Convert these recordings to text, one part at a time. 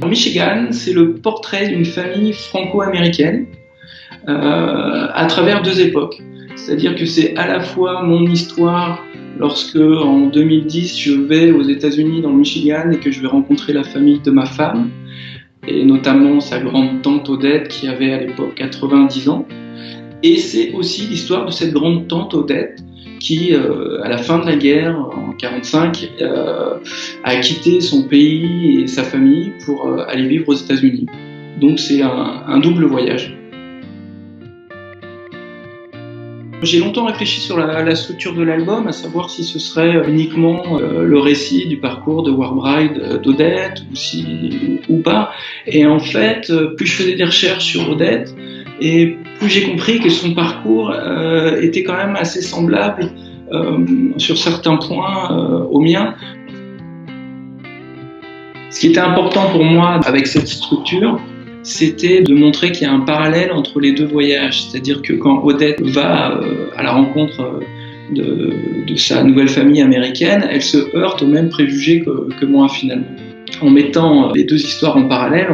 Michigan, c'est le portrait d'une famille franco-américaine à travers deux époques. C'est-à-dire que c'est à la fois mon histoire lorsque, en 2010, je vais aux États-Unis dans le Michigan et que je vais rencontrer la famille de ma femme, et notamment sa grande tante Odette qui avait à l'époque 90 ans. Et c'est aussi l'histoire de cette grande tante Odette qui, à la fin de la guerre, en 1945, a quitté son pays et sa famille pour aller vivre aux États-Unis. Donc c'est un double voyage. J'ai longtemps réfléchi sur la structure de l'album, à savoir si ce serait uniquement le récit du parcours de War Bride d'Odette ou pas. Et en fait, plus je faisais des recherches sur Odette, et plus j'ai compris que son parcours était quand même assez semblable sur certains points au mien. Ce qui était important pour moi avec cette structure, c'était de montrer qu'il y a un parallèle entre les deux voyages. C'est-à-dire que quand Odette va à la rencontre de sa nouvelle famille américaine, elle se heurte aux mêmes préjugés que moi finalement. En mettant les deux histoires en parallèle,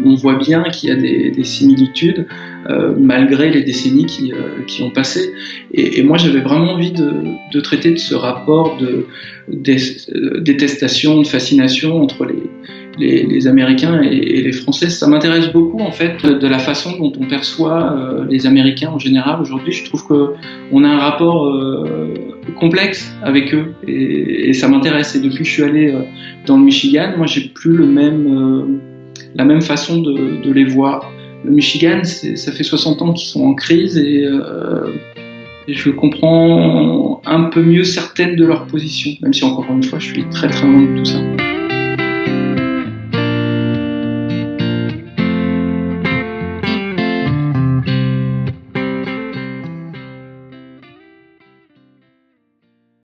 on voit bien qu'il y a des similitudes malgré les décennies qui ont passé. Et moi, j'avais vraiment envie de traiter de ce rapport de détestation, de fascination entre les Américains et les Français. Ça m'intéresse beaucoup en fait de la façon dont on perçoit les Américains en général. Aujourd'hui, je trouve qu'on a un rapport complexe avec eux et ça m'intéresse. Et depuis que je suis allé dans le Michigan, moi j'ai plus la même façon de les voir. Le Michigan, ça fait 60 ans qu'ils sont en crise et je comprends un peu mieux certaines de leurs positions, même si encore une fois je suis très très loin de tout ça.